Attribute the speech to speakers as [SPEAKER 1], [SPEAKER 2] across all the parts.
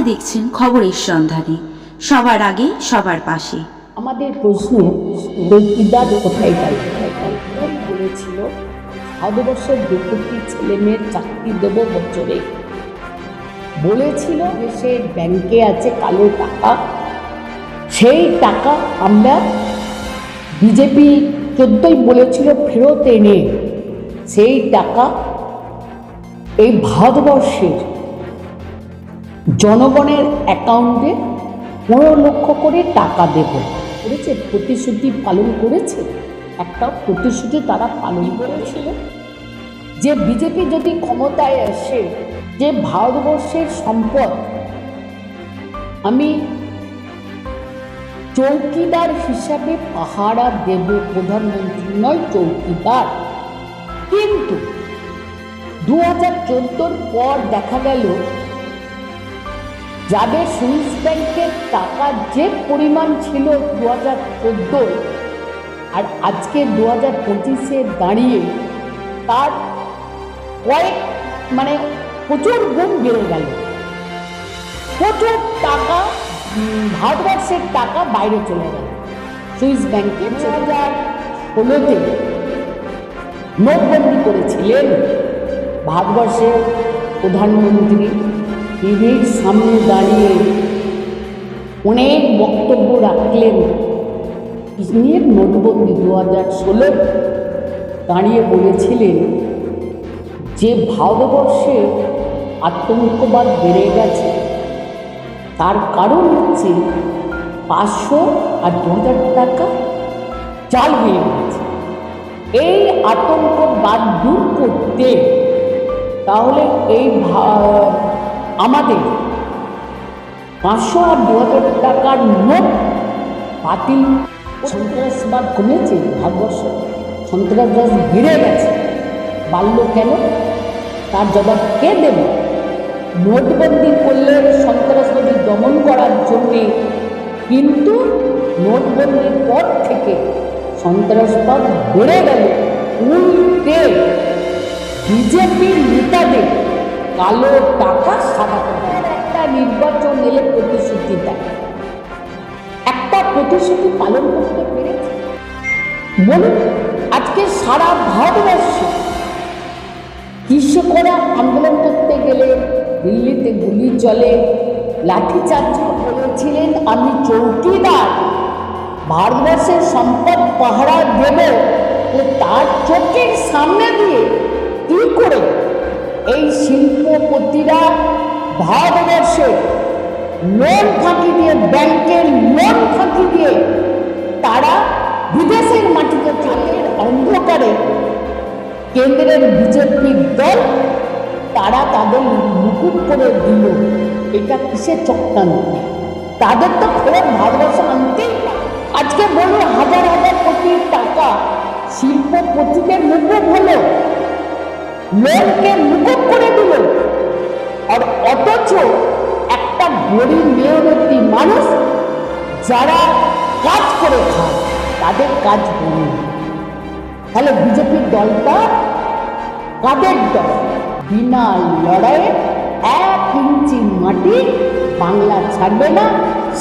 [SPEAKER 1] দেখছেন খবরের সন্ধানে, সবার আগে সবার পাশে।
[SPEAKER 2] আমাদের প্রশ্ন, চৌকিদার কোথায় গেল? বলেছিল ভারতবর্ষের 2 কোটি ছেলে মেয়ের চাকরি দেব বছরে। বলেছিল দেশের ব্যাংকে আছে কালো টাকা, সেই টাকা আমরা বিজেপি 14ই বলেছিল ফেরত এনে সেই টাকা এই ভারতবর্ষের জনগণের অ্যাকাউন্টে 15 লক্ষ করে টাকা দেব করেছে। প্রতিশ্রুতি পালন করেছে? একটা প্রতিশ্রুতি তারা পালন করেছিল যে বিজেপি যদি ক্ষমতায় আসে, যে ভারতবর্ষের সম্পদ আমি চৌকিদার হিসাবে পাহারা দেব, প্রধানমন্ত্রী নয় চৌকিদার। কিন্তু 2014 পর দেখা গেল যাদের সুইস ব্যাংকের টাকা যে পরিমাণ ছিল 2014 আর আজকে 2025-এ দাঁড়িয়ে তার প্রচুর গুণ বেড়ে গেল। প্রচুর টাকা, ভারতবর্ষের টাকা বাইরে চলে গেল সুইস ব্যাংকে। 2016-তে নোটবন্দি করেছিলেন ভারতবর্ষের প্রধানমন্ত্রী, টিভির সামনে দাঁড়িয়ে অনেক বক্তব্য রাখলেন। নিয়ে নোটবন্দি 2016 দাঁড়িয়ে বলেছিলেন যে ভারতবর্ষে আতঙ্কবাদ বেড়ে গেছে, তার কারণ হচ্ছে 500 আর 2000 টাকা চাল বেড়ে গেছে। এই আতঙ্কবাদ দূর করতে তাহলে এই আমাদের 500 আর 2000 টাকার নোট বাতিল। সন্ত্রাসবাদ কমেছে ভারতবর্ষে, সন্ত্রাসবাদ বেড়ে গেছে। বাড়ল কেন? তার জবাব কে দেবে? নোটবন্দি করলে সন্ত্রাসবাদী দমন করার জন্যে, কিন্তু নোটবন্দির পর থেকে সন্ত্রাসবাদ বেড়ে গেল। উল্টে বিজেপির নেতাদের কালো টাকা সাদা টাকা। একটা নির্বাচন এলে প্রতিশ্রুতি দেয়, একটা প্রতিশ্রুতি পালন করতে পেরেছে? বলুন, আজকে সারা ভারতবর্ষে কৃষকরা আন্দোলন করতে গেলে দিল্লিতে গুলি চলে, লাঠিচার্জ করেছিলেন। আমি চৌকিদার, ভারতবর্ষের সম্পদ পাহারা দেব, তার চোখের সামনে দিয়ে কি করে এই শিল্পপতিরা ভারতবর্ষে লোন ফাঁকি দিয়ে, ব্যাংকের লোন ফাঁকি দিয়ে তারা বিদেশের মাটিতে চালের অন্ধকারে কেন্দ্রের বিজেপির দল তারা তাদের মুকুট করে দিল। এটা কিসের চক্রান্ত? তাদের তো ফেরত ভারতবর্ষে আনতেই না। আজকে বলুন, হাজার হাজার কোটি টাকা শিল্পপতিদের মুকুট হলো, লোনকে মুকুট করে দিল। আর অথচ একটা গরিব মেহনতি মানুষ যারা কাজ করে খায় তাদের কাজ বন্ধ। তাহলে বিজেপির দলটা কাদের দল? বিনা লড়াইয়ে 1 ইঞ্চি মাটি বাংলা ছাড়বে না।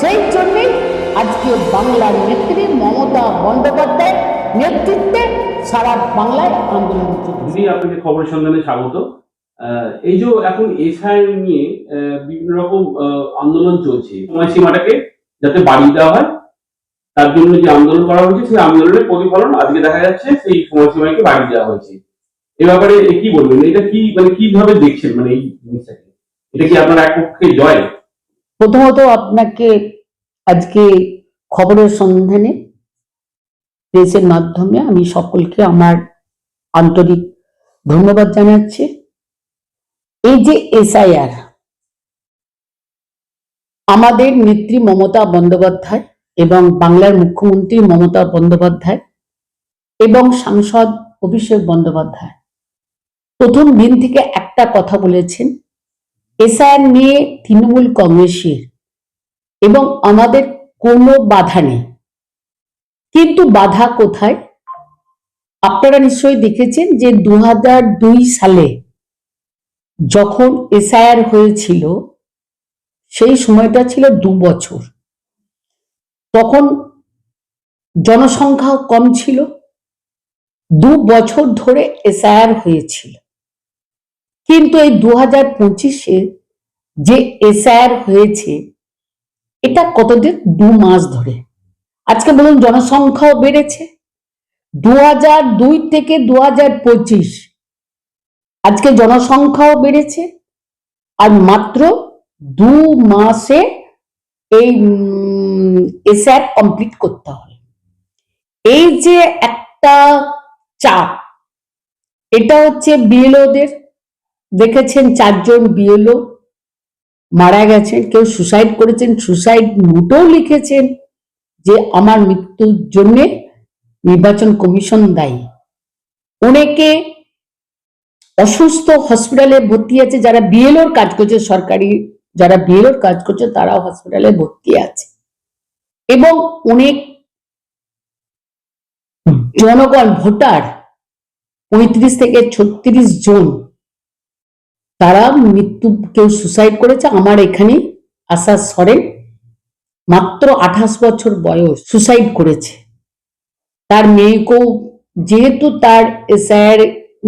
[SPEAKER 2] সেই জন্যই আজকে বাংলার নেত্রী মমতা বন্দ্যোপাধ্যায়ের নেতৃত্বে সারা বাংলায় আন্দোলন চলছে।
[SPEAKER 3] আপনাকে খবরের সন্ধানে স্বাগত। এই যে এখন এসআইআর নিয়ে বিভিন্ন রকম আন্দোলন চলছে, সময়সীমাটাকে যাতে বাড়িয়ে দেওয়া হয় তার জন্য যে আন্দোলন করা হয়েছে, সেই আন্দোলনের প্রতিফলন আজকে দেখা যাচ্ছে সেই সময়সীমাকে বাড়িয়ে দেওয়া হয়েছে। এ ব্যাপারে কি বলবেন? এটা কি কিভাবে দেখছেন এই জিনিসটাকে? এটা কি আপনার একপক্ষে জয়?
[SPEAKER 2] প্রথমত আপনাকে আজকে খবরের সন্ধানে প্রেসের মাধ্যমে আমি সকলকে আমার আন্তরিক ধন্যবাদ জানাচ্ছি। এই যে এসআইআর, আমাদের নেত্রী মমতা বন্দ্যোপাধ্যায় এবং বাংলার মুখ্যমন্ত্রী মমতা বন্দ্যোপাধ্যায় এবং সাংসদ অভিষেক বন্দ্যোপাধ্যায় প্রথম দিন থেকে একটা কথা বলেছেন, এসআইআর নিয়ে তৃণমূল কংগ্রেসের এবং আমাদের কোনো বাধা নেই। কিন্তু বাধা কোথায়? আপনারা নিশ্চয়ই দেখেছেন যে 2002 সালে যখন এসআইআর হয়েছিল সেই সময়টা ছিল 2 বছর। তখন জনসংখ্যাও কম ছিল, 2 বছর ধরে এসআইআর হয়েছিল। কিন্তু এই 2025-এ যে এসআইআর হয়েছে এটা কতদিন? 2 মাস ধরে। আজকে বলুন জনসংখ্যাও বেড়েছে, 2002 থেকে 2025 আজকে জনসংখ্যাও বেড়েছে, আর মাত্র 2 মাসে এই এসআইআর কমপ্লিট করতে হবে। এই যে একটা চাপ, এটা হচ্ছে বিএলওদের। দেখেছেন 4 জন বিএলও মারা গেছেন, কেউ সুসাইড করেছেন, সুসাইড নোটও লিখেছেন যে আমার মৃত্যুর জন্য নির্বাচন কমিশন দায়ী। অনেকে অসুস্থ হসপিটালে ভর্তি আছে, যারা বিএলওর কাজ করছে, সরকারি যারা বিএলওর কাজ করছে তারাও হসপিটালে ভর্তি আছে। এবং অনেক জনগণ ভোটার 35 থেকে 36 জন তারা মৃত্যু, কেউ সুসাইড করেছে। আমার এখানে আশা সরেন মাত্র 28 বছর বয়স সুসাইড করেছে। তার মেয়েকেও, যেহেতু তার এসআইআর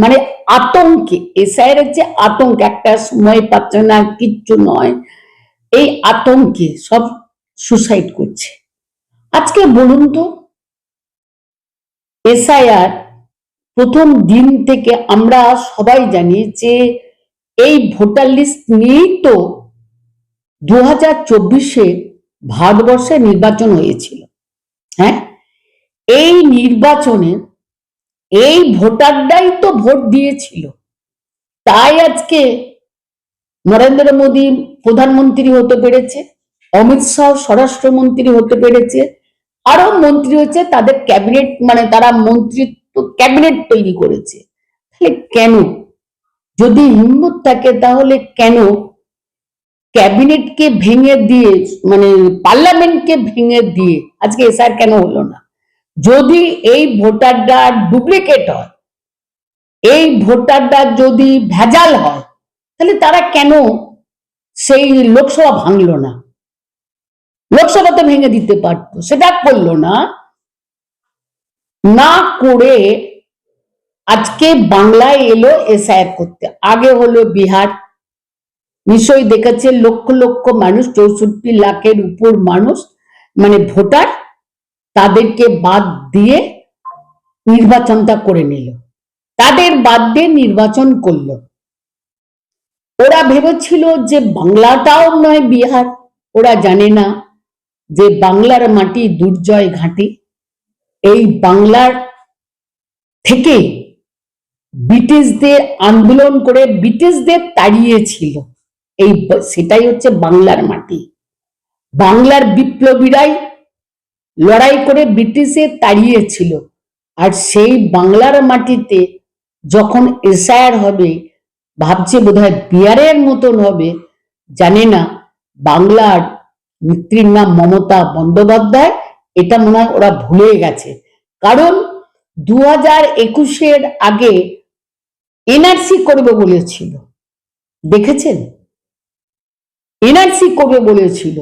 [SPEAKER 2] মানে আতঙ্কে, এসআইআর যে আতঙ্ক, একটা সময় পাচ্ছে না, কিচ্ছু নয়, এই আতঙ্কে সব সুসাইড করছে। আজকে বলুন তো, এসআইআর প্রথম দিন থেকে আমরা সবাই জানি যে এই ভোটার লিস্ট নিয়েই তো 2024-এ ভারতবর্ষে নির্বাচন হয়েছিল। হ্যাঁ, এই নির্বাচনে এই ভোটাররাই তো ভোট দিয়েছিল, তাই আজকে নরেন্দ্র মোদী প্রধানমন্ত্রী হতে পেরেছে, অমিত শাহ স্বরাষ্ট্রমন্ত্রী হতে পেরেছে, আরো মন্ত্রী হচ্ছে, তাদের ক্যাবিনেট মানে তারা মন্ত্রিত্ব ক্যাবিনেট তৈরি করেছে। তাহলে কেন, যদি হিম্মত থাকে তাহলে কেন ক্যাবিনেটকে ভেঙে দিয়ে, মানে পার্লামেন্টকে ভেঙে দিয়ে আজকে এসআইআর কেন হলো না? যদি এই ভোটাররা ডুপ্লিকেট হয়, এই ভোটাররা যদি ভেজাল হয়, তাহলে তারা কেন সেই লোকসভা ভাঙলো না? লোকসভাতে ভেঙে দিতে পারতো, সেটা করলো না। না করে আজকে বাংলায় এলো এসআইআর করতে। আগে হলো বিহার, নিশ্চয়ই দেখেছে, লক্ষ লক্ষ মানুষ, 64 লাখের উপর মানুষ মানে ভোটার, তাদেরকে বাদ দিয়ে নির্বাচনটা করে নিল, তাদের বাদ দিয়ে নির্বাচন করলো। ওরা ভেবেছিল যে বাংলাটাও নয় বিহার, ওরা জানে না যে বাংলার মাটি দুর্জয় ঘাঁটি। এই বাংলার থেকে ব্রিটিশদের আন্দোলন করে ব্রিটিশদের তাড়িয়েছিল, এই সেটাই হচ্ছে বাংলার মাটি। বাংলার বিপ্লবীরাই লড়াই করে ব্রিটিশের তাড়িয়েছিল। আর সেই বাংলার মাটিতে যখন এসআইআর হবে, ভাবছে বোধহয় বিহারের মতন হবে, জানে না বাংলার নেত্রীর নাম মমতা বন্দ্যোপাধ্যায়, এটা মনে হয় ওরা ভুলে গেছে। কারণ 2021-এর আগে এনআরসি করবে বলেছিল, দেখেছেন, এনআরসি করবে বলেছিল,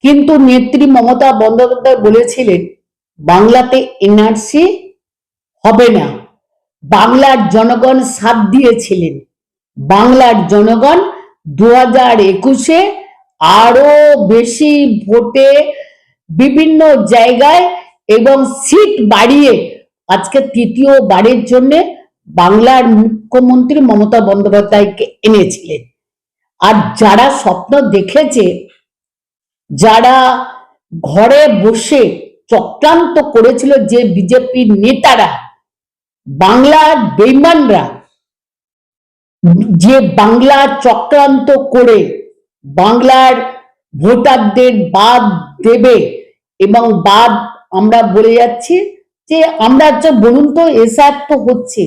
[SPEAKER 2] কিন্তু নেত্রী মমতা বন্দ্যোপাধ্যায় বলেছিলেন বাংলাতে এনআরসি হবে না। বাংলার জনগণ সাথ দিয়েছিলেন, বাংলার জনগণ 2021-এ আরো বেশি ভোটে বিভিন্ন জায়গায় এবং সিট বাড়িয়ে আজকে তৃতীয়বারের জন্য বাংলার মুখ্যমন্ত্রী মমতা বন্দ্যোপাধ্যায়কে এনেছিলেন। আর যারা স্বপ্ন দেখেছে, যারা ঘরে বসে চক্রান্ত করেছিল, যে বিজেপির নেতারা, বাংলার বেঈমানরা, যে বাংলা চক্রান্ত করে বাংলার ভোটারদের বাদ দেবে, এবং বাদ আমরা বলে যাচ্ছি যে আমরা বলুন তো, এসআইআর তো হচ্ছে,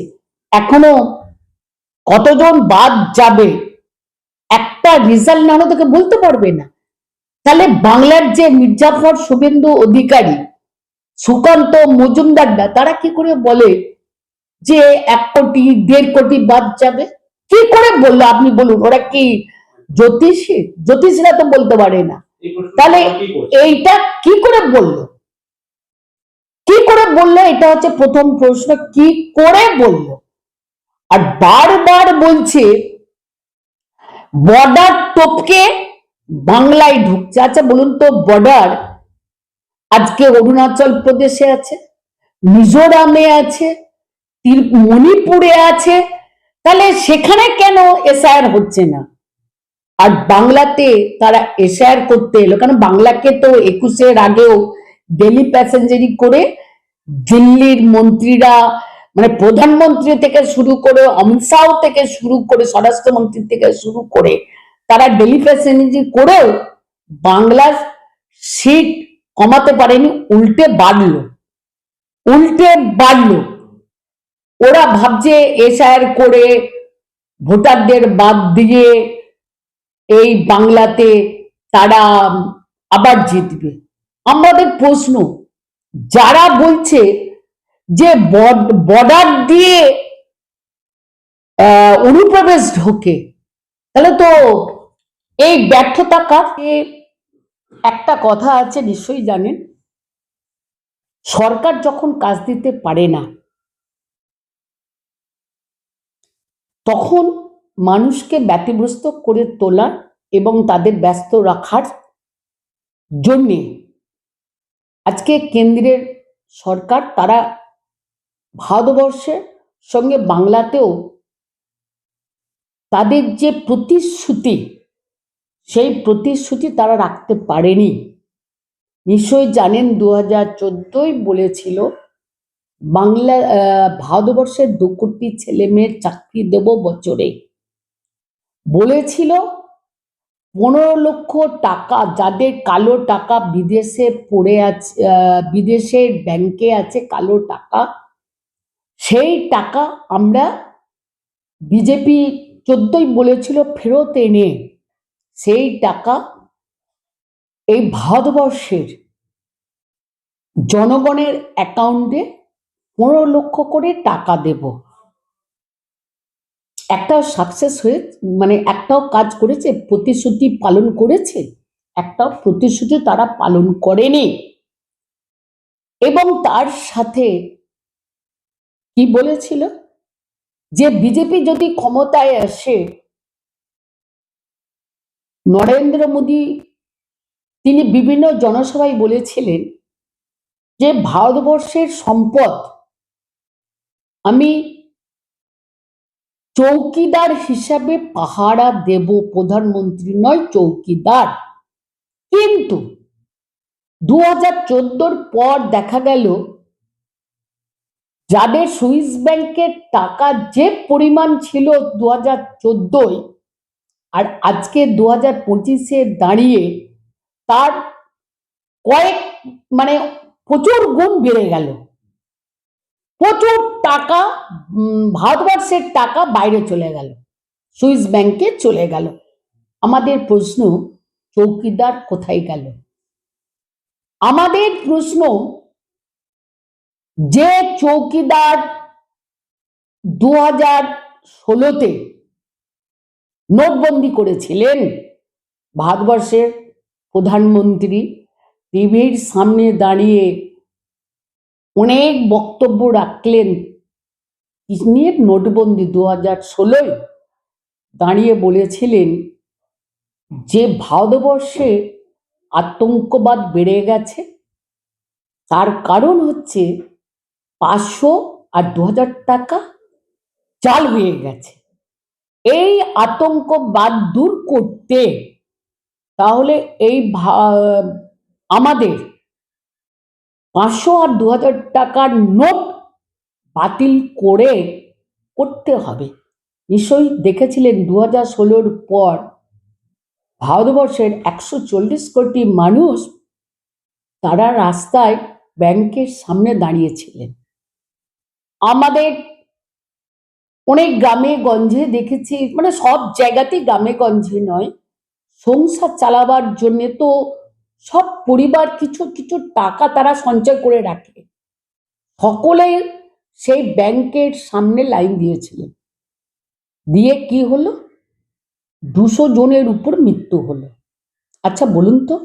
[SPEAKER 2] এখনো কতজন বাদ যাবে একটা রেজাল্ট না হলে তোকে বলতে পারবে না। তাহলে বাংলার যে মির্জাফর, শুভেন্দু অধিকারী, সুকান্ত মজুমদাররা, তারা কি করে বলে যে 1 কোটি 1.5 কোটি বাদ যাবে? কি করে বললো আপনি বলুন? ওরা কি জ্যোতিষী, জ্যোতিষীরা তো বলতে পারে না।
[SPEAKER 3] এই প্রশ্ন
[SPEAKER 2] তাহলে
[SPEAKER 3] কি করছে?
[SPEAKER 2] এইটা কি করে বললো, কি করে বললো, এটা হচ্ছে প্রথম প্রশ্ন, কি করে বললো। আর বারবার বলছে বর্ডার টপকে বাংলায় ঢুকছে। আচ্ছা বলুন তো, বর্ডার আজকে অরুণাচল প্রদেশে আছে, মিজোরামে আছে, মণিপুরে আছে, তাহলে সেখানে কেন এসআইআর হচ্ছে না? আর বাংলাতে তারা এসআইআর করতে এলো কারণ বাংলাকে তো 21-এর আগেও ডেলি প্যাসেঞ্জারি করে দিল্লির মন্ত্রীরা, মানে প্রধানমন্ত্রী থেকে শুরু করে অমিত শাহ থেকে শুরু করে স্বরাষ্ট্রমন্ত্রী থেকে শুরু করে তারা ডেলি প্যাসেঞ্জারি করেও বাংলার সিট কমাতে পারেনি, উল্টে বাড়লো, উল্টে বাড়লো। ওরা ভাবছে এসআইআর করে ভোটারদের বাদ দিয়ে এই বাংলাতে তারা আবার জিতবে। আমাদের প্রশ্ন, যারা বলছে যে বর্ডার দিয়ে অনুপ্রবেশ ঢোকে, তাহলে তো এই ব্যর্থতা কার? একটা কথা আছে নিশ্চয়ই জানেন, সরকার যখন কাজ দিতে পারে না তখন মানুষকে ব্যতিব্যস্ত করে তোলা এবং তাদের ব্যস্ত রাখার জন্যে আজকে কেন্দ্রের সরকার তারা ভারতবর্ষের সঙ্গে বাংলাতেও তাদের যে প্রতিশ্রুতি, সেই প্রতিশ্রুতি তারা রাখতে পারেনি। নিশ্চয়ই জানেন 2014 বলেছিল বাংলা ভারতবর্ষের 2 কোটি ছেলে মেয়ের চাকরি দেব বছরে, বলেছিল 15 লক্ষ টাকা যাদের কালো টাকা বিদেশে পড়ে আছে, বিদেশের ব্যাংকে আছে কালো টাকা, সেই টাকা আমরা বিজেপি 14 বলেছিল ফেরত এনে সেই টাকা এই ভারতবর্ষের জনগণের অ্যাকাউন্টে 15 লক্ষ করে টাকা দেব। একটাও সাকসেস হয়ে, মানে একটাও কাজ করেছে, প্রতিশ্রুতি পালন করেছে? একটাও প্রতিশ্রুতি তারা পালন করেনি। এবং তার সাথে কি বলেছিল যে বিজেপি যদি ক্ষমতায় আসে, নরেন্দ্র মোদী তিনি বিভিন্ন জনসভায় বলেছিলেন যে ভারতবর্ষের সম্পদ আমি চৌকিদার হিসাবে পাহারা দেব, প্রধানমন্ত্রী নয় চৌকিদার। কিন্তু 2014 পর দেখা গেল যাদের সুইস ব্যাংকের টাকা যে পরিমাণ ছিল 2014 আর আজকে 2025-এ দাঁড়িয়ে তার কয়েক, মানে প্রচুর গুণ বেড়ে গেল। প্রচুর টাকা, ভারতবর্ষের টাকা বাইরে চলে গেল, সুইস ব্যাংকে চলে গেল। আমাদের প্রশ্ন, চৌকিদার কোথায় গেল? আমাদের প্রশ্ন, যে চৌকিদার 2016-তে নোটবন্দি করেছিলেন, ভারতবর্ষের প্রধানমন্ত্রী টিভির সামনে দাঁড়িয়ে অনেক বক্তব্য রাখলেন নিয়ে, নোটবন্দি 2016 দাঁড়িয়ে বলেছিলেন যে ভারতবর্ষে আতঙ্কবাদ বেড়ে গেছে, তার কারণ হচ্ছে 500 আর 2000 টাকা চাল হয়ে গেছে। এই আতঙ্কবাদ দূর করতে তাহলে এই আমাদের 500 আর 2000 টাকার নোট বাতিল করতে হবে। নিশ্চয়ই দেখেছিলেন 2016-র পর ভারতবর্ষের 140 কোটি মানুষ তারা রাস্তায় ব্যাংকের সামনে দাঁড়িয়েছিলেন। আমাদের অনেক গ্রামে গঞ্জে দেখেছি, মানে সব জায়গাতেই গ্রামে গঞ্জে নয়, সংসার চালাবার জন্য তো সব পরিবার কিছু কিছু টাকা তারা সঞ্চয় করে রাখে, সকলে সেই ব্যাংকের সামনে লাইন দিয়েছিলেন। দিয়ে কি হলো, 200 জনের উপর মৃত্যু হলো। আচ্ছা বলুন তো,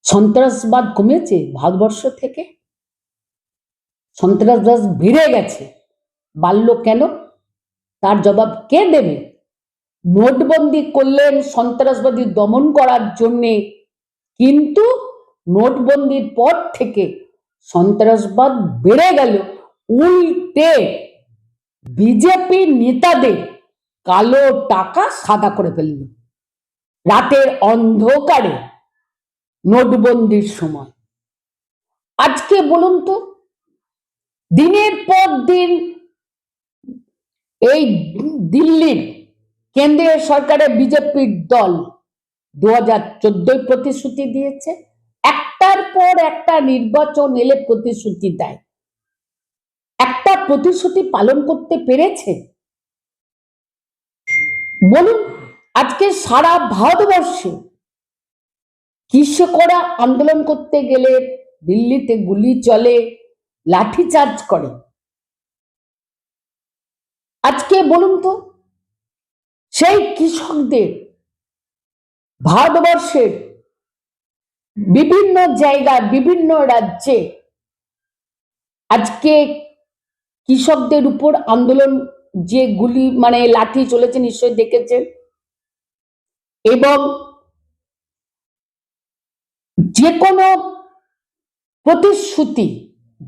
[SPEAKER 2] সন্ত্রাসবাদ কমেছে ভারতবর্ষ থেকে? সন্ত্রাসবাদ বেড়ে গেছে। বাড়লো কেন? তার জবাব কে দেবে? নোটবন্দি করলেন সন্ত্রাসবাদী দমন করার জন্যে, কিন্তু নোটবন্দির পর থেকে সন্ত্রাসবাদ বেড়ে গেল। উল্টে বিজেপি নেতাদের কালো টাকা সাদা করে ফেলল রাতের অন্ধকারে নোটবন্দির সময়। আজকে বলুন তো, দিনের পর দিন এই দিল্লির কেন্দ্রীয় সরকারের বিজেপির দল 2014 প্রতিশ্রুতি দিয়েছে, একটার পর একটা নির্বাচন এলে প্রতিশ্রুতি দেয়। একটা প্রতিশ্রুতি পালন করতে পেরেছে? বলুন, আজকে সারা ভারতবর্ষে কৃষকরা আন্দোলন করতে গেলে দিল্লিতে গুলি চলে, লাঠিচার্জ করে। আজকে বলুন তো, সেই কৃষকদের ভারতবর্ষের বিভিন্ন জায়গায় বিভিন্ন রাজ্যে আজকে কৃষকদের উপর আন্দোলন, যে গুলি মানে লাঠি চলেছে নিশ্চয়ই দেখেছেন। এবং যে কোনো প্রতিশ্রুতি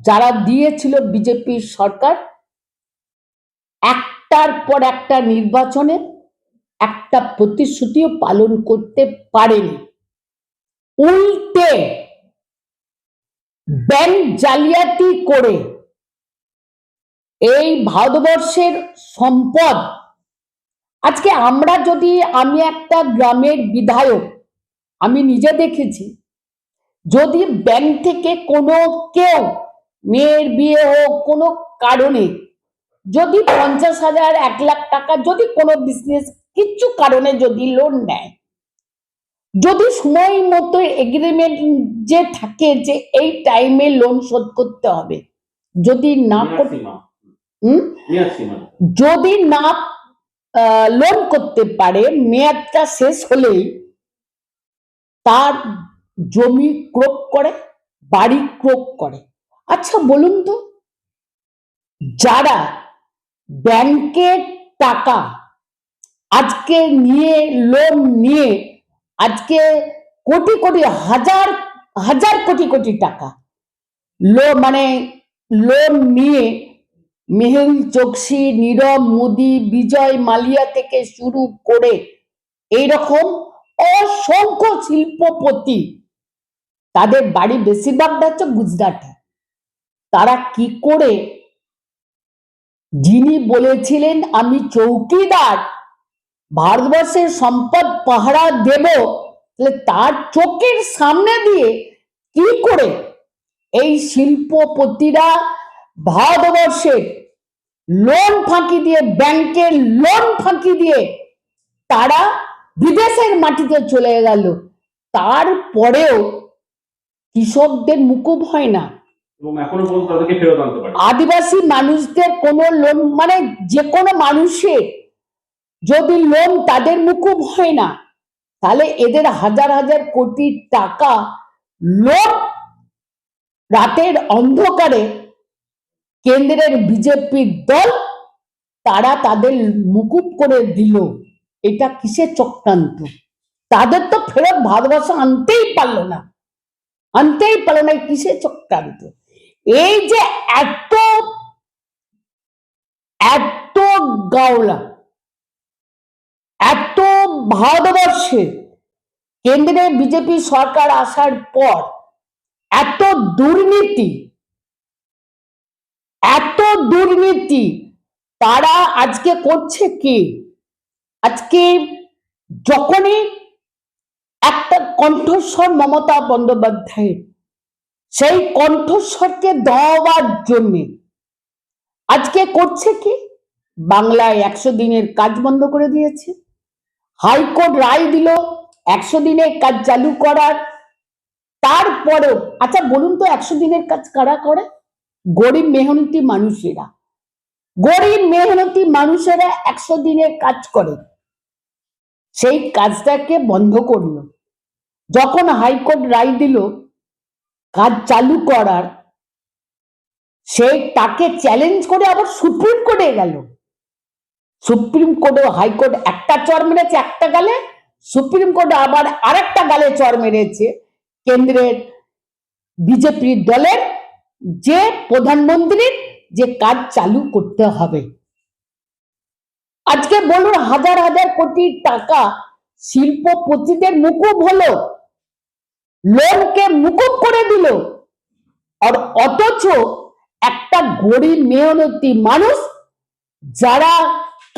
[SPEAKER 2] যারা দিয়েছিল বিজেপি সরকার, একটার পর একটা নির্বাচনে একটা প্রতিশ্রুতিও পালন করতে পারেনি। উল্টে ব্যাংক জালিয়াতি করে এই ভারতবর্ষের সম্পদ, আজকে আমরা যদি, আমি একটা গ্রামের বিধায়ক, আমি নিজে দেখেছি, যদি ব্যাংক থেকে কোনো কেউ, মেয়ের বিয়ে হোক কোনো কারণে, যদি 50,000 1 লাখ টাকা, যদি কোনো বিজনেস কিছু কারণে যদি লোন নেয়, যদি সময় মতো এগ্রিমেন্ট যে থাকে যে এই টাইমে লোন শোধ করতে হবে, যদি না যদি না লোন করতে পারে, মেয়াদটা শেষ হলেই তার জমি ক্রোক করে, বাড়ি ক্রোক করে। আচ্ছা বলুন তো, যারা ব্যাংকের টাকা আজকে নিয়ে, লোন নিয়ে আজকে কোটি কোটি, হাজার হাজার কোটি কোটি টাকা মানে লোন নিয়ে মেহুল চোকসি, নীরব মোদি, বিজয় মালিয়া থেকে শুরু করে এইরকম অসংখ্য শিল্পপতি, তাদের বাড়ি বেশিরভাগটা হচ্ছে গুজরাটে, তারা কি করে, যিনি বলেছিলেন আমি চৌকিদার ভারতবর্ষের সম্পদ পাহারা দেব, তার চোখের সামনে দিয়ে কি করে এই শিল্পপতিরা ভারতবর্ষের লোন ফাঁকি দিয়ে, ব্যাংকের লোন ফাঁকি দিয়ে তারা বিদেশের মাটিতে চলে গেল, তারপরেও কৃষকদের মুকুব হয় না। আদিবাসী মানুষদের কোনো লোন, মানে যে কোনো মানুষের যদি লোন তাদের মুকুব হয় না, তাহলে এদের হাজার হাজার কোটি টাকা লোন রাতের অন্ধকারে কেন্দ্রের বিজেপির দল তারা তাদের মুকুব করে দিল। এটা কিসের চক্রান্ত? তাদের তো ফেরত ভারতবর্ষ আনতেই পারলো না, কিসের চক্রান্ত? এই যে এত এত গাওলা, এত ভারতবর্ষে কেন্দ্রে বিজেপি সরকার আসার পর এত দুর্নীতি, তারা আজকে করছে কি? আজকে যখনই একটা কণ্ঠস্বর মমতা বন্দ্যোপাধ্যায়ের, সেই কণ্ঠস্বরকে দেওয়ার জন্য আজকে করছে কি? বাংলায় 100 দিনের কাজ বন্ধ করে দিয়েছে। হাইকোর্ট রায় দিল 100 দিনের কাজ চালু করার। তারপরেও আচ্ছা বলুন তো, 100 দিনের কাজ কারা করে? গরিব মেহনতি মানুষেরা, 100 দিনের কাজ করে। সেই কাজটাকে বন্ধ করলো। যখন হাইকোর্ট রায় দিল কাজ চালু করার, সে তাকে চ্যালেঞ্জ করে আবার সুপ্রিম কোর্টে গেল। সুপ্রিম কোর্টে হাইকোর্ট একটা চর মেরেছে একটা গালে, সুপ্রিম কোর্টে আবার আরেকটা গালে চর মেরেছে কেন্দ্রের বিজেপি দলের যে প্রধানমন্ত্রীর যে কাজ চালু করতে হবে। আজকে বলুন, হাজার হাজার কোটি টাকা শিল্পপতিদের মুকুব হলো, লোনকে মুকুব করে দিল, আর অথচ একটা গরিব মেহনতি মানুষ যারা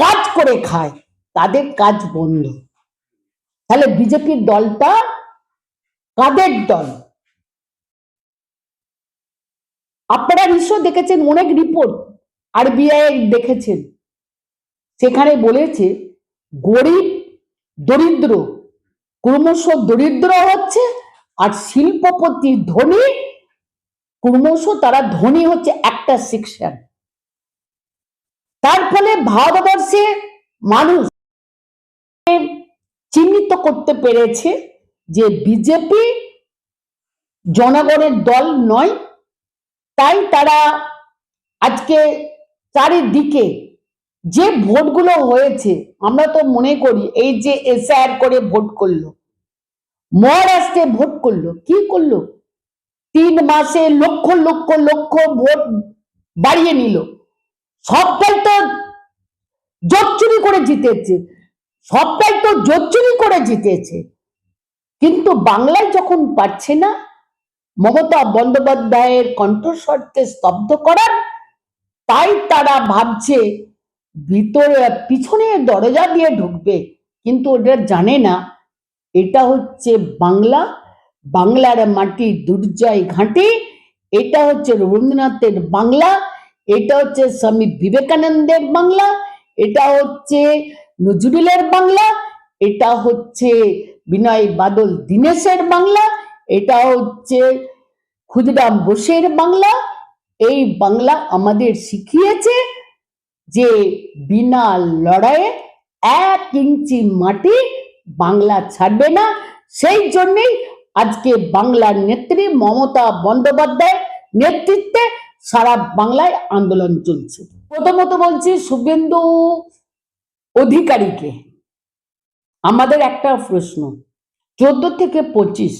[SPEAKER 2] কাজ করে খায় তাদের কাজ বন্ধ। তাহলে বিজেপির দলটা কাদের দল? আপনারা নিশ্চয় দেখেছেন অনেক রিপোর্ট, আরবিআই দেখেছেন, সেখানে বলেছে গরিব দরিদ্র ক্রমশ দরিদ্র হচ্ছে, আর শিল্পপতি ধনী ক্রমশ তারা ধনী হচ্ছে একটা সেকশন। তার ফলে ভারতবর্ষে মানুষ চিহ্নিত করতে পেরেছে যে বিজেপি জনগণের দল নয়। তাই তারা আজকে চারিদিকে যে ভোটগুলো হয়েছে, আমরা তো মনে করি এই যে এসআইআর করে ভোট করলো, মহারাষ্ট্রে ভোট করলো, কি করলো, 3 মাসে লক্ষ লক্ষ লক্ষ ভোট বাড়িয়ে নিল। সবটাই তো জোট চুরি করে জিতেছে, সবটাই তো জোট চুরি করে জিতেছে। কিন্তু বাংলায় যখন পাচ্ছে না মমতা বন্দ্যোপাধ্যায়ের কণ্ঠস্বরকে স্তব্ধ করার, তাই তারা ভাবছে ভিতরে পিছনে দরজা দিয়ে ঢুকবে, কিন্তু ওটা জানে না এটা হচ্ছে বাংলা, বাংলার মাটি দুর্জয় ঘাঁটি, এটা হচ্ছে রবীন্দ্রনাথের বাংলা, এটা হচ্ছে স্বামী বিবেকানন্দের বাংলা, এটা হচ্ছে নজরুলের বাংলা, এটা হচ্ছে বিনয় বাদল দীনেশের বাংলা, এটা হচ্ছে ক্ষুদিরাম বোসের বাংলা। এই বাংলা আমাদের শিখিয়েছে যে বিনা লড়াইয়ে 1 ইঞ্চি মাটি বাংলা ছাড়বে না। সেই জন্যই আজকে বাংলার নেত্রী মমতা বন্দ্যোপাধ্যায়ের নেতৃত্বে সারা বাংলায় আন্দোলন চলছে। প্রথমত বলছি শুভেন্দু অধিকারীকে আমাদের একটা প্রশ্ন, 14 থেকে 25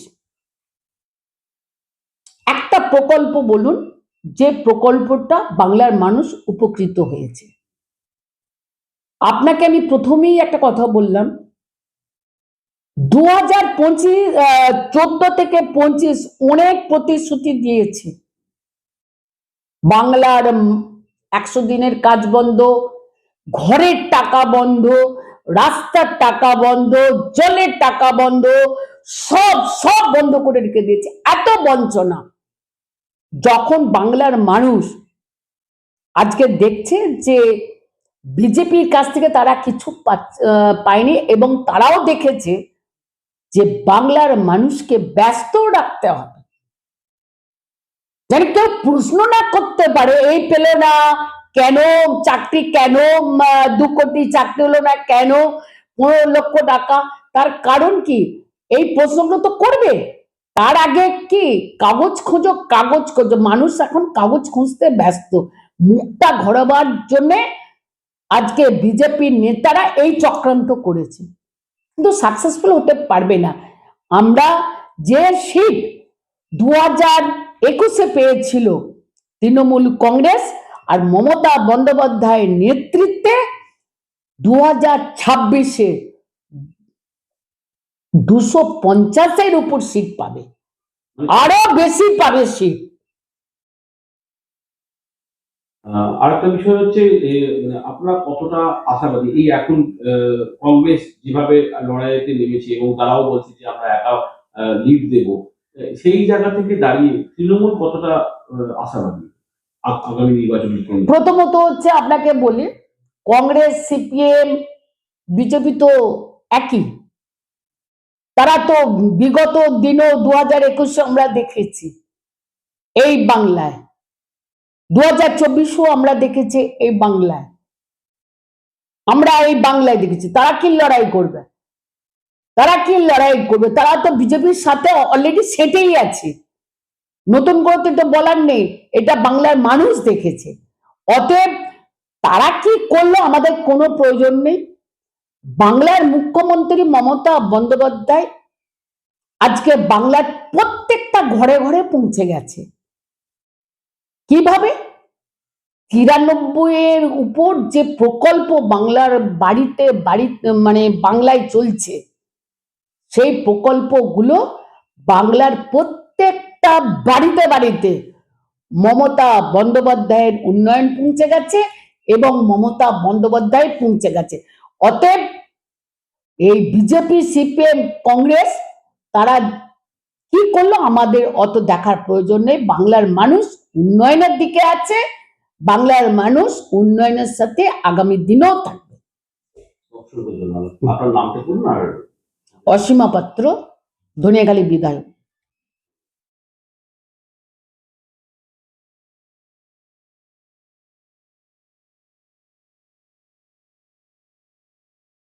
[SPEAKER 2] একটা প্রকল্প বলুন যে প্রকল্পটা বাংলার মানুষ উপকৃত হয়েছে। আপনাকে আমি প্রথমেই একটা কথা বললাম, 14 থেকে 25 অনেক প্রতিশ্রুতি দিয়েছে। বাংলার 100 দিনের কাজ বন্ধ, ঘরের টাকা বন্ধ, রাস্তার টাকা বন্ধ, জলের টাকা বন্ধ, সব সব বন্ধ করে রেখে দিয়েছে। এত বঞ্চনা যখন বাংলার মানুষ আজকে দেখছে যে বিজেপির কাছ থেকে তারা কিছু পায়নি, এবং তারাও দেখেছে যে বাংলার মানুষকে ব্যস্ত রাখতে হবে, যেন কেউ প্রশ্ন না করতে পারে এই পেল না কেন, চাকরি কেন, 2 কোটি চাকরি হলো না কেন, 15 লক্ষ টাকা, তার কারণ কি, এই প্রশ্নগুলো তো করবে। তার আগে কি কাগজ খোঁজো, কাগজ খোঁজো, মানুষ এখন কাগজ খুঁজতে ব্যস্ত, মুখটা ঘোরাবার জন্য আজকে বিজেপির নেতারা এই চক্রান্ত করেছে, কিন্তু সাকসেসফুল হতে পারবে না। আমরা যে সিট 2021-এ পেয়েছিল তৃণমূল কংগ্রেস আর মমতা বন্দ্যোপাধ্যায়ের নেতৃত্বে, 2026-এ 250-এর উপর সিট পাবে, আরো বেশি পাবে সিট।
[SPEAKER 3] আরেকটা বিষয় হচ্ছে আপনারা কতটা আশাবাদী এই এখন কংগ্রেস যেভাবে লড়াইতে নেমেছে এবং তারাও বলছে যে আমরা একা লিড দেব, সেই জায়গা থেকে দাঁড়িয়ে তৃণমূল কতটা আশাবাদী আগামী নির্বাচনের?
[SPEAKER 2] প্রথমত হচ্ছে আপনাকে বলি, কংগ্রেস সিপিএম বিজেপি তো একই, তারা তো বিগত দিনও 2021-এ আমরা দেখেছি এই বাংলায়, 2024-ও আমরা দেখেছি এই বাংলায়, আমরা এই বাংলায় দেখেছি তারা কি লড়াই করবে। তারা কি লড়াই করবে? তারা তো বিজেপির সাথে অলরেডি সেটেই আছে, নতুন করে তো বলার নেই, এটা বাংলার মানুষ দেখেছে। অতএব তারা কি করলো আমাদের কোনো প্রয়োজন নেই। বাংলার মুখ্যমন্ত্রী মমতা বন্দ্যোপাধ্যায় আজকে বাংলার প্রত্যেকটা ঘরে ঘরে পৌঁছে গেছে। কিভাবে? 93 উপর যে প্রকল্প বাংলার বাড়িতে মানে বাংলায় চলছে, সেই প্রকল্পগুলো বাংলার প্রত্যেকটা বাড়িতে বাড়িতে মমতা বন্দ্যোপাধ্যায়ের উন্নয়ন পৌঁছে গেছে এবং মমতা বন্দ্যোপাধ্যায় পৌঁছে গেছে। অতএব এই বিজেপি, সিপিএম, কংগ্রেস তারা কি করলো আমাদের অত দেখার প্রয়োজন নেই। বাংলার মানুষ উন্নয়নের দিকে আছে, বাংলার মানুষ উন্নয়নের সাথে আগামী দিনেও থাকবে।
[SPEAKER 3] আপনার নামটা বলুন। আর
[SPEAKER 2] অসীমা পাত্র, ধনিয়াখালী বিধায়ক।